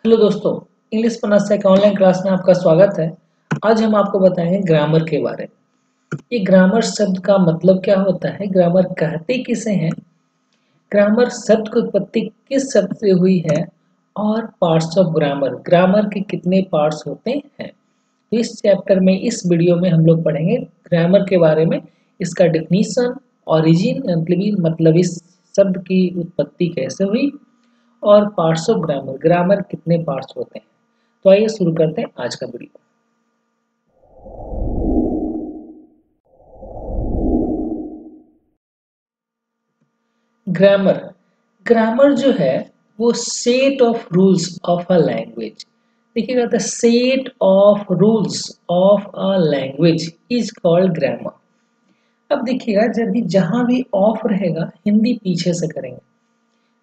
Hello दोस्तों, English पनासा के online class में आपका स्वागत है। आज हम आपको बताएंगे ग्रामर के बारे में। ये ग्रामर शब्द का मतलब क्या होता है, ग्रामर कहते किसे हैं, ग्रामर शब्द की उत्पत्ति किस शब्द से हुई है और पार्ट्स ऑफ ग्रामर, ग्रामर के कितने पार्ट्स होते हैं। तो इस चैप्टर में, इस वीडियो में हम लोग पढ़ेंगे ग्रामर के बारे में, इसका डेफिनीशन, ओरिजिन मतलब इस शब्द की उत्पत्ति कैसे हुई और पार्ट्स ऑफ ग्रामर, ग्रामर कितने पार्ट्स होते हैं। तो आइए शुरू करते हैं आज का वीडियो। ग्रामर ग्रामर जो है वो set of rules of a language. देखिएगा, the set of rules of a language is called grammar. अब देखिएगा, जब भी जहां भी ऑफ रहेगा, हिंदी पीछे से करेंगे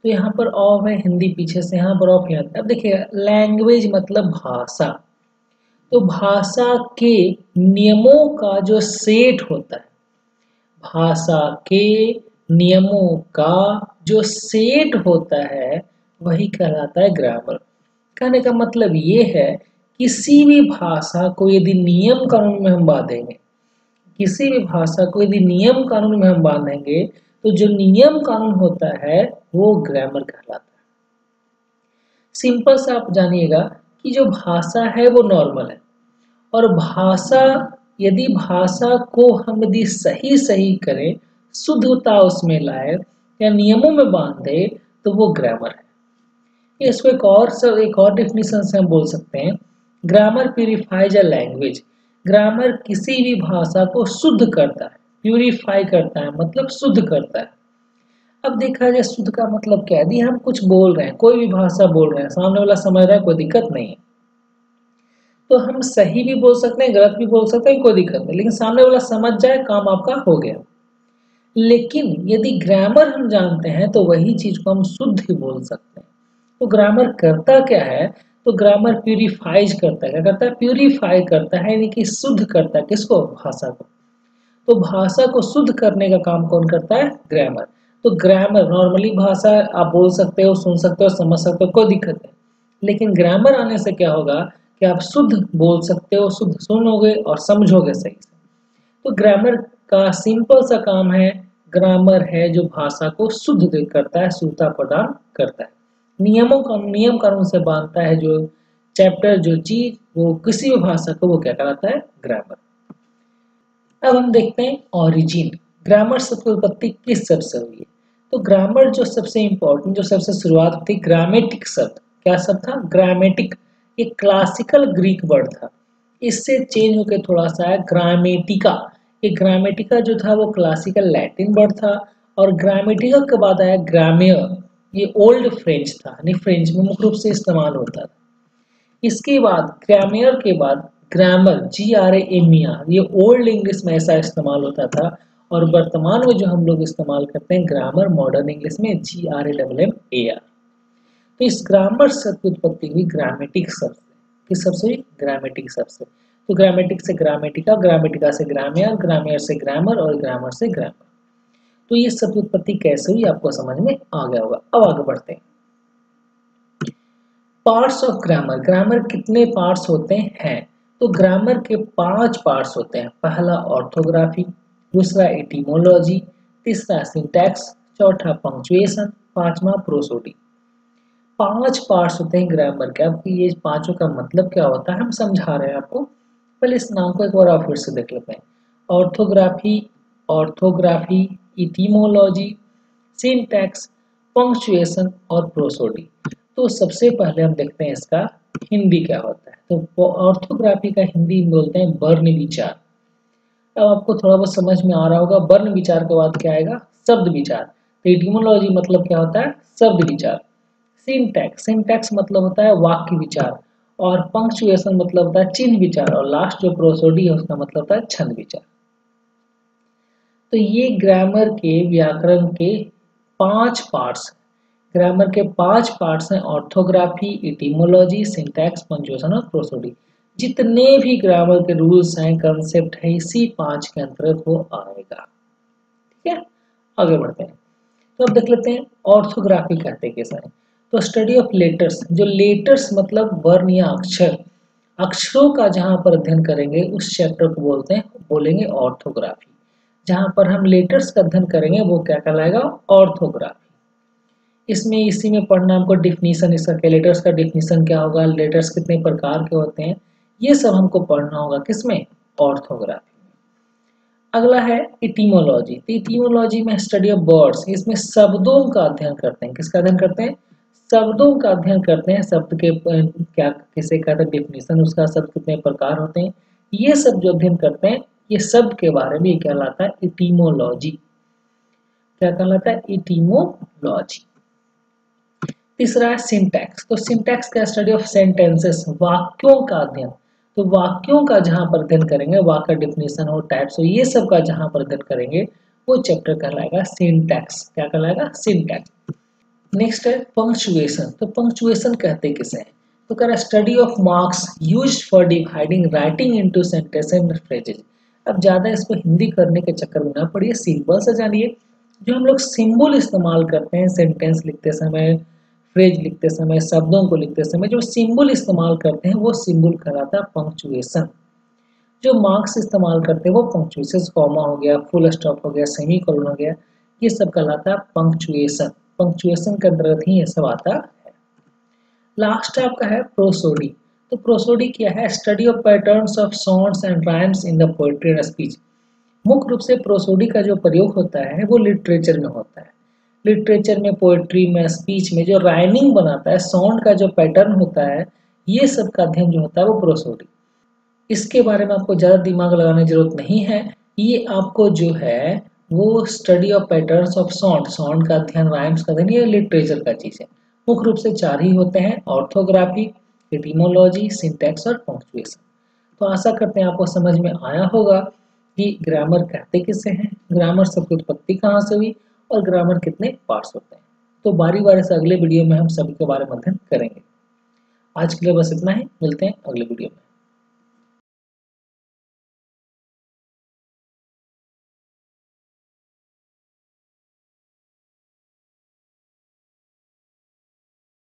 तो यहाँ पर ऑफ है, हिंदी पीछे से, यहाँ पर ऑफ यहाँ। अब देखिएगा, लैंग्वेज मतलब भाषा, तो भाषा के नियमों का जो सेट होता है, भाषा के नियमों का जो सेट होता है वही कहलाता है ग्रामर। कहने का मतलब ये है, किसी भी भाषा को यदि नियम कानून में हम बांधेंगे, किसी भी भाषा को यदि नियम कानून में हम बांधेंगे तो जो नियम कानून होता है वो ग्रामर कहलाता है। सिंपल सा आप जानिएगा कि जो भाषा है वो नॉर्मल है, और भाषा, यदि भाषा को हम यदि सही सही करें, शुद्धता उसमें लाए या नियमों में बांधे, तो वो ग्रामर है। इसको एक और डेफिनेशन से हम बोल सकते हैं, grammar purifies a language. Grammar किसी भी भाषा को शुद्ध करता है, प्यूरिफाई करता है मतलब शुद्ध करता है। अब देखा जाए शुद्ध का मतलब क्या है, यदि हम कुछ बोल रहे हैं, कोई भी भाषा बोल रहे हैं, सामने वाला समझ रहा है, कोई दिक्कत नहीं है, तो हम सही भी बोल सकते हैं, गलत भी बोल सकते हैं, कोई दिक्कत नहीं, लेकिन सामने वाला समझ जाए, काम आपका हो गया। लेकिन यदि ग्रामर हम जानते हैं तो वही चीज को हम शुद्ध ही बोल सकते हैं। तो ग्रामर करता क्या है, तो ग्रामर प्यूरिफाइज करता है। क्या करता है? प्यूरिफाई करता है, यानी कि शुद्ध करता है। किसको? भाषा को। तो भाषा को शुद्ध करने का काम कौन करता है? ग्रामर। तो ग्रामर, नॉर्मली भाषा आप बोल सकते हो, सुन सकते हो, समझ सकते हो, कोई दिक्कत नहीं, लेकिन ग्रामर आने से क्या होगा कि आप शुद्ध बोल सकते हो, शुद्ध सुनोगे और समझोगे सही से। तो ग्रामर का सिंपल सा काम है, ग्रामर है जो भाषा को शुद्ध करता है, शुद्धता प्रदान करता है, नियम कानून से बांधता है, जो चैप्टर, जो चीज, वो किसी भी भाषा को, वो क्या कहलाता है? ग्रामर। अब हम देखते हैं ओरिजिन, ग्रामर शब्द की उत्पत्ति किस शब्द से हुई है। तो ग्रामर जो सबसे इंपॉर्टेंट, जो सबसे शुरुआत होती, ग्रामेटिक शब्द। क्या शब्द था? ग्रामेटिक। ये क्लासिकल ग्रीक वर्ड था, इससे चेंज होकर थोड़ा सा है ग्रामेटिका। ये ग्रामेटिका जो था वो क्लासिकल लैटिन वर्ड था, और ग्रामेटिका के बाद आया ग्रामेयर। ये ओल्ड फ्रेंच था, यानी फ्रेंच में मुख्य रूप से इस्तेमाल होता था। इसके बाद ग्रामर के बाद ग्रामर, GRAMER, ये ओल्ड इंग्लिश में ऐसा इस्तेमाल होता था, और वर्तमान में जो हम लोग इस्तेमाल करते हैं ग्रामर, मॉडर्न इंग्लिश में GRAMMAR। तो इस ग्रामर शब्द की उत्पत्ति हुई ग्रामेटिक शब्द से। किस शब्द से? ग्रामेटिक शब्द से। तो ग्रामेटिक से ग्रामेटिका, ग्रामेटिका से ग्रामेयर, ग्रामेयर से ग्रामर, और ग्रामर से ग्रामर। तो ये शब्द उत्पत्ति कैसे हुई आपको समझ में आ गया होगा। अब आगे बढ़ते हैं। पार्ट्स ऑफ ग्रामर, ग्रामर कितने पार्ट्स होते हैं? तो ग्रामर के 5 पार्ट्स होते हैं। पहला ऑर्थोग्राफी, दूसरा एटिमोलॉजी, तीसरा सिंटैक्स, चौथा पंक्चुएशन, पांचवा प्रोसोडी। 5 पार्ट्स होते हैं ग्रामर के। अब ये पांचों का मतलब क्या होता है हम समझा रहे हैं आपको। पहले इस नाम को एक बार और फिर से देख लेते हैं। Orthography, orthography, etymology, syntax, punctuation और प्रोसोडी। तो सबसे पहले हम देखते हैं इसका हिंदी क्या होता है। तो ऑर्थोग्राफी का हिंदी में बोलते हैं वर्ण विचार। अब आपको थोड़ा बहुत समझ में आ रहा होगा, वर्ण विचार के बाद क्या आएगा? शब्द विचार। तो एटिमोलॉजी मतलब क्या होता है? शब्द विचार। सिंटैक्स, सिंटैक्स मतलब होता है वाक्य विचार, और पंक्चुएशन मतलब होता है चिन्ह विचार, और लास्ट जो प्रोसोडी है उसका मतलब होता है छंद विचार। तो ये ग्रामर के, व्याकरण के 5 पार्ट्स, ग्रामर के 5 पार्ट्स हैं। ऑर्थोग्राफी, एटिमोलॉजी, सिंटैक्स, पंक्चुएशन और प्रोसोडी। जितने भी ग्रामर के रूल्स हैं, कंसेप्ट है, इसी 5 के अंतर्गत वो आएगा। ठीक है, आगे बढ़ते हैं। तो अब देख लेते हैं ऑर्थोग्राफी कहते किसे हैं। तो स्टडी ऑफ लेटर्स, जो लेटर्स मतलब वर्ण या अक्षर, अक्षरों का जहाँ पर अध्ययन करेंगे उस चैप्टर को बोलेंगे ऑर्थोग्राफी। जहाँ पर हम लेटर्स का अध्ययन करेंगे वो क्या कहलाएगा, ऑर्थोग्राफी। इसमें इसी में पढ़ना हमको डिफिनीशन, इसका क्या लेटर्स का डिफिनीशन क्या होगा, लेटर्स कितने प्रकार के होते हैं, ये सब हमको पढ़ना होगा किसमें, ऑर्थोग्राफी। अगला है इटीमोलॉजी। तो इटीमोलॉजी में स्टडी ऑफ वर्ड्स, इसमें शब्दों का अध्ययन करते हैं। किसका अध्ययन करते हैं, शब्दों का अध्ययन करते हैं। शब्द के क्या किसे कहते हैं, डिफिनीशन उसका, शब्द कितने प्रकार होते हैं, ये सब जो अध्ययन करते हैं, ये शब्द के बारे में कहलाता है इटीमोलॉजी। क्या कहलाता है, इटीमोलॉजी। तीसरा है सिंटैक्स। तो सिंटैक्स का स्टडी ऑफ सेंटेंसेस, वाक्यों का अध्ययन। तो वाक्यों का जहां पर अध्ययन करेंगे, वाक्य डिफिनीशन और टाइप्स हो, ये सब का जहां पर अध्ययन करेंगे वो चैप्टर कहलाएगा सिंटैक्स। क्या कहलाएगा, सिंटैक्स। नेक्स्ट है पंक्चुएशन। तो पंक्चुएशन कहते किसे हैं, तो कह रहा है study of marks used for dividing writing into sentences and phrases. अब ज्यादा इसको हिंदी करने के चक्कर में ना पड़िए, सिंपल से जानिए। जो हम लोग सिंबल इस्तेमाल करते हैं सेंटेंस लिखते समय, फ्रेज लिखते समय, शब्दों को लिखते समय जो सिंबल इस्तेमाल करते हैं वो सिंबल कहलाता है पंक्चुएशन। जो मार्क्स इस्तेमाल करते हैं वो पंक्चुएशन, कॉमा हो गया, फुल स्टॉप हो गया, सेमी कोलन हो गया, ये सब कहलाता है पंक्चुएशन। पंक्चुएशन के अंतर्गत ही ये सब आता है। लास्ट आपका है प्रोसोडी। तो प्रोसोडी क्या है, study of patterns of sounds and rhymes in the poetry and speech. मुख्य रूप से प्रोसोडी का जो प्रयोग होता है वो लिटरेचर में होता है। लिटरेचर में, पोएट्री में, स्पीच में जो राइमिंग बनाता है, साउंड का जो पैटर्न होता है, ये सब का अध्ययन जो होता है वो प्रोसोडी। इसके बारे में आपको ज़्यादा दिमाग लगाने की जरूरत नहीं है। ये आपको जो है वो study of patterns of sound, sound का अध्ययन, राइम्स का अध्ययन, ये लिटरेचर का चीज़ है। मुख्य रूप से 4 ही होते हैं, ऑर्थोग्राफी, एटिमोलॉजी, सिंटैक्स और पंक्चुएशन। तो आशा करते हैं आपको समझ में आया होगा कि ग्रामर कहते किसे हैं, ग्रामर सबकी उत्पत्ति कहाँ से हुई और ग्रामर कितने पार्ट्स होते हैं। तो बारी बारी से अगले वीडियो में हम सभी के बारे में अध्ययन करेंगे। आज के लिए बस इतना ही, मिलते हैं अगले वीडियो में।